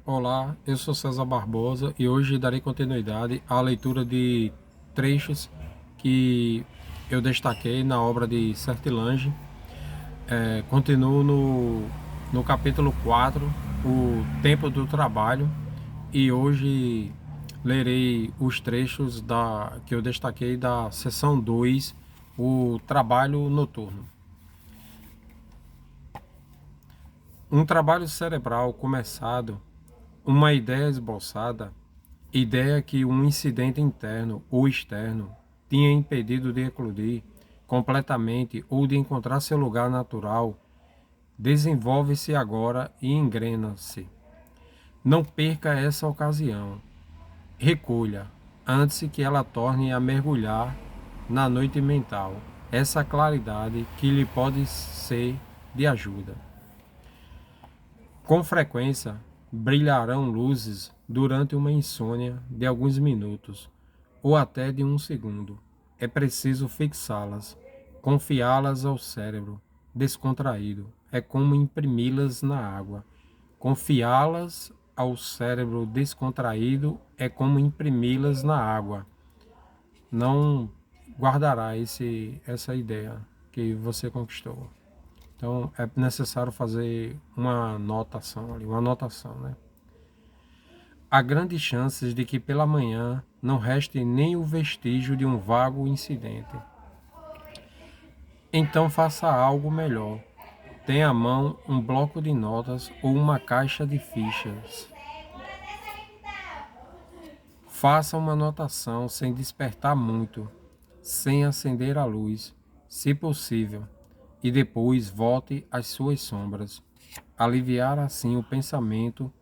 Olá, eu sou César Barbosa e hoje darei continuidade à leitura de trechos que eu destaquei na obra de Sertilange. Continuo no capítulo 4, o tempo do trabalho, e hoje lerei os trechos que eu destaquei da seção 2, o trabalho noturno. Um trabalho cerebral começado, uma ideia esboçada, ideia que um incidente interno ou externo tinha impedido de eclodir completamente ou de encontrar seu lugar natural, desenvolve-se agora e engrena-se. Não perca essa ocasião. Recolha, antes que ela torne a mergulhar na noite mental, essa claridade que lhe pode ser de ajuda. Com frequência, brilharão luzes durante uma insônia de alguns minutos, ou até de um segundo. É preciso fixá-las, confiá-las ao cérebro descontraído. É como imprimi-las na água. Confiá-las ao cérebro descontraído é como imprimi-las na água. Não guardará essa ideia que você conquistou. Então é necessário fazer uma anotação ali, uma anotação, né? Há grandes chances de que pela manhã não reste nem o vestígio de um vago incidente. Então faça algo melhor. Tenha à mão um bloco de notas ou uma caixa de fichas. Faça uma anotação sem despertar muito, sem acender a luz, se possível, e depois volte às suas sombras. Aliviar assim o pensamento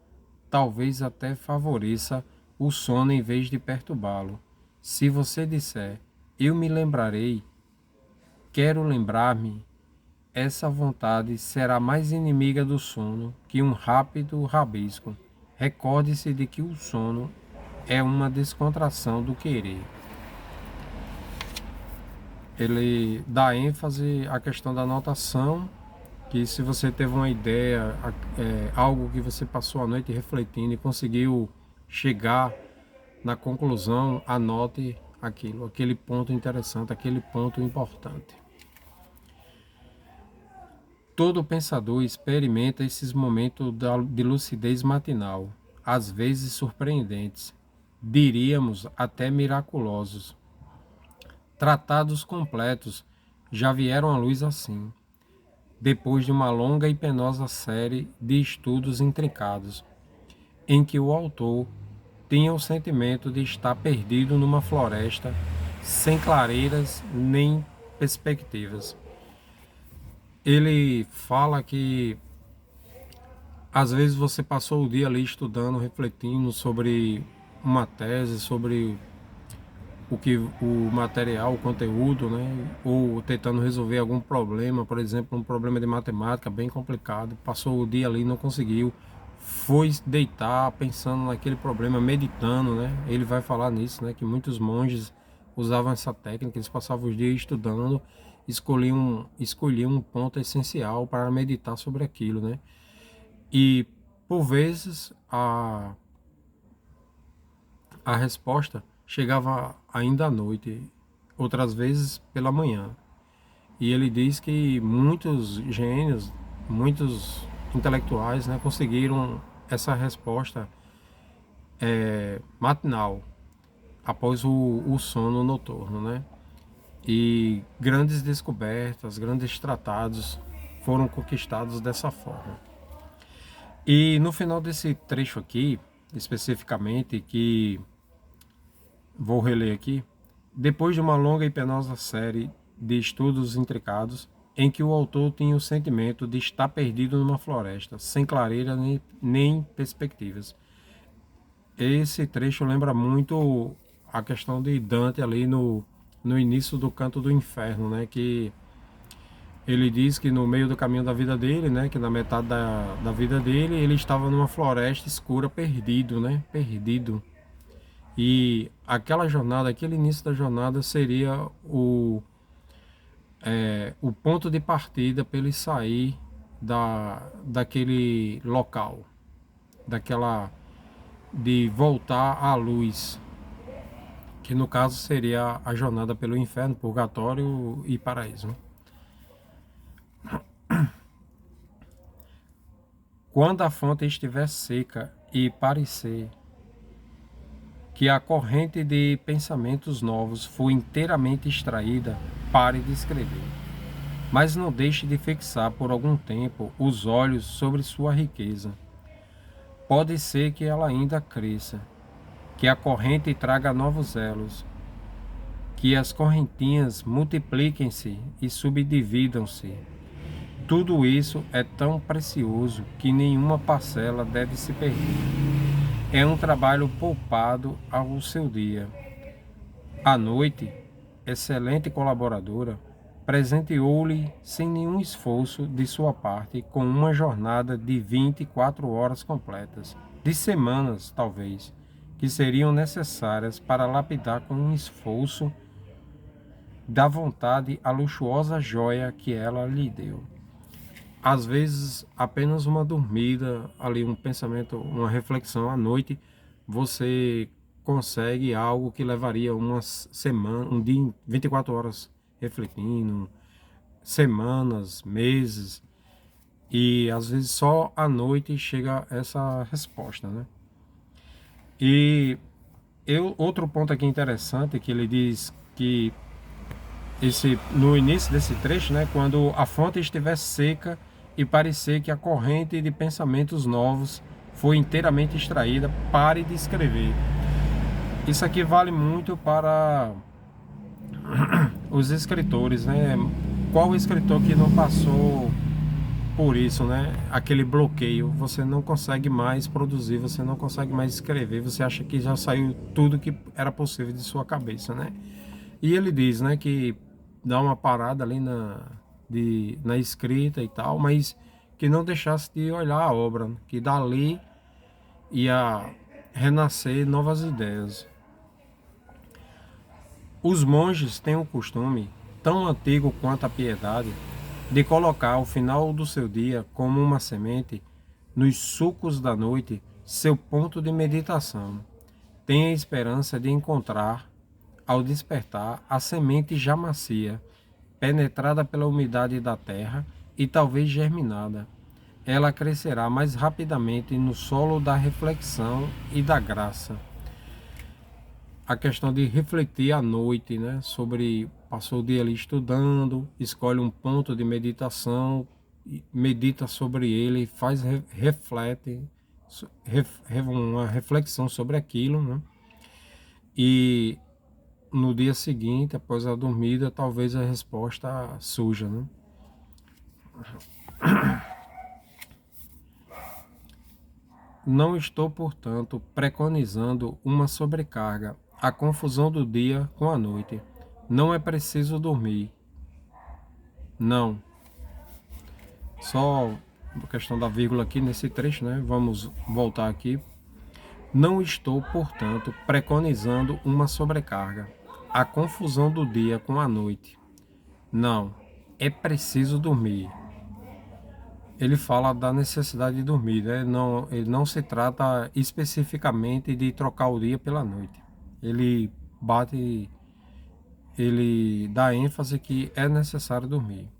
talvez até favoreça o sono em vez de perturbá-lo. Se você disser, eu me lembrarei, quero lembrar-me, essa vontade será mais inimiga do sono que um rápido rabisco. Recorde-se de que o sono é uma descontração do querer. Ele dá ênfase à questão da anotação, que se você teve uma ideia, algo que você passou a noite refletindo e conseguiu chegar na conclusão, anote aquilo, aquele ponto interessante, aquele ponto importante. Todo pensador experimenta esses momentos de lucidez matinal, às vezes surpreendentes, diríamos até miraculosos. Tratados completos já vieram à luz assim, depois de uma longa e penosa série de estudos intrincados, em que o autor tinha o sentimento de estar perdido numa floresta sem clareiras nem perspectivas. Ele fala que às vezes você passou o dia ali estudando, refletindo sobre uma tese, sobre o material, o conteúdo, né? Ou tentando resolver algum problema, por exemplo, um problema de matemática bem complicado, passou o dia ali e não conseguiu, foi deitar pensando naquele problema, meditando, né? Ele vai falar nisso, né? Que muitos monges usavam essa técnica, eles passavam os dias estudando, escolhiam um ponto essencial para meditar sobre aquilo, né? E por vezes a resposta chegava ainda à noite, outras vezes pela manhã. E ele diz que muitos gênios, muitos intelectuais, né, conseguiram essa resposta matinal, após o sono noturno, né? E grandes descobertas, grandes tratados foram conquistados dessa forma. E no final desse trecho aqui, especificamente, que vou reler aqui, depois de uma longa e penosa série de estudos intricados, em que o autor tinha o sentimento de estar perdido numa floresta, sem clareira nem perspectivas. Esse trecho lembra muito a questão de Dante ali no início do Canto do Inferno, né? Que ele diz que no meio do caminho da vida dele, né? Que na metade da vida dele, ele estava numa floresta escura, perdido, né? Perdido. E aquela jornada, aquele início da jornada seria o ponto de partida para ele sair daquele local, de voltar à luz, que no caso seria a jornada pelo inferno, purgatório e paraíso, né? Quando a fonte estiver seca e parecer que a corrente de pensamentos novos for inteiramente extraída, pare de escrever. Mas não deixe de fixar por algum tempo os olhos sobre sua riqueza. Pode ser que ela ainda cresça, que a corrente traga novos elos, que as correntinhas multipliquem-se e subdividam-se. Tudo isso é tão precioso que nenhuma parcela deve se perder. É um trabalho poupado ao seu dia. À noite, excelente colaboradora, presenteou-lhe sem nenhum esforço de sua parte com uma jornada de 24 horas completas, de semanas talvez, que seriam necessárias para lapidar com um esforço da vontade a luxuosa joia que ela lhe deu. Às vezes, apenas uma dormida, ali um pensamento, uma reflexão à noite, você consegue algo que levaria uma semana, um dia, 24 horas refletindo, semanas, meses, e às vezes só à noite chega essa resposta, né? E outro ponto aqui interessante que ele diz que no início desse trecho, né, quando a fonte estiver seca e parecer que a corrente de pensamentos novos foi inteiramente extraída, pare de escrever. Isso aqui vale muito para os escritores, né? Qual escritor que não passou por isso, né? Aquele bloqueio, você não consegue mais produzir, você não consegue mais escrever, você acha que já saiu tudo que era possível de sua cabeça, né? E ele diz, né, que dá uma parada ali na escrita e tal, mas que não deixasse de olhar a obra, né? Que dali ia renascer novas ideias. Os monges têm o costume, tão antigo quanto a piedade, de colocar ao final do seu dia, como uma semente, nos sulcos da noite, seu ponto de meditação. Tem a esperança de encontrar, ao despertar, a semente já macia, penetrada pela umidade da terra e talvez germinada. Ela crescerá mais rapidamente no solo da reflexão e da graça. A questão de refletir à noite, né, sobre, passou o dia ali estudando, escolhe um ponto de meditação, medita sobre ele, reflete, uma reflexão sobre aquilo, né? E no dia seguinte, após a dormida, talvez a resposta surja, né? Não estou, portanto, preconizando uma sobrecarga, a confusão do dia com a noite. Não é preciso dormir. Não. Só a questão da vírgula aqui nesse trecho, né? Vamos voltar aqui. Não estou, portanto, preconizando uma sobrecarga, a confusão do dia com a noite. Não. É preciso dormir. Ele fala da necessidade de dormir, né? Ele não se trata especificamente de trocar o dia pela noite. Ele dá ênfase que é necessário dormir.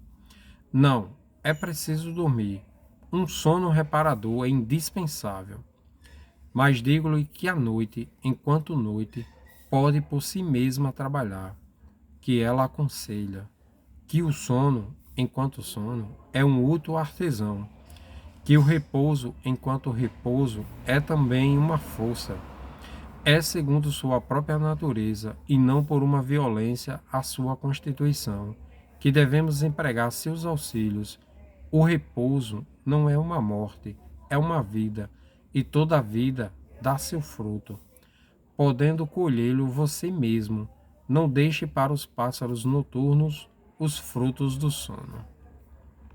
Não, é preciso dormir. Um sono reparador é indispensável. Mas digo-lhe que a noite, enquanto noite, pode por si mesma trabalhar, que ela aconselha, que o sono, enquanto sono, é um útil artesão, que o repouso, enquanto repouso, é também uma força, é segundo sua própria natureza e não por uma violência à sua constituição, que devemos empregar seus auxílios. O repouso não é uma morte, é uma vida, e toda vida dá seu fruto. Podendo colhê-lo você mesmo, não deixe para os pássaros noturnos os frutos do sono.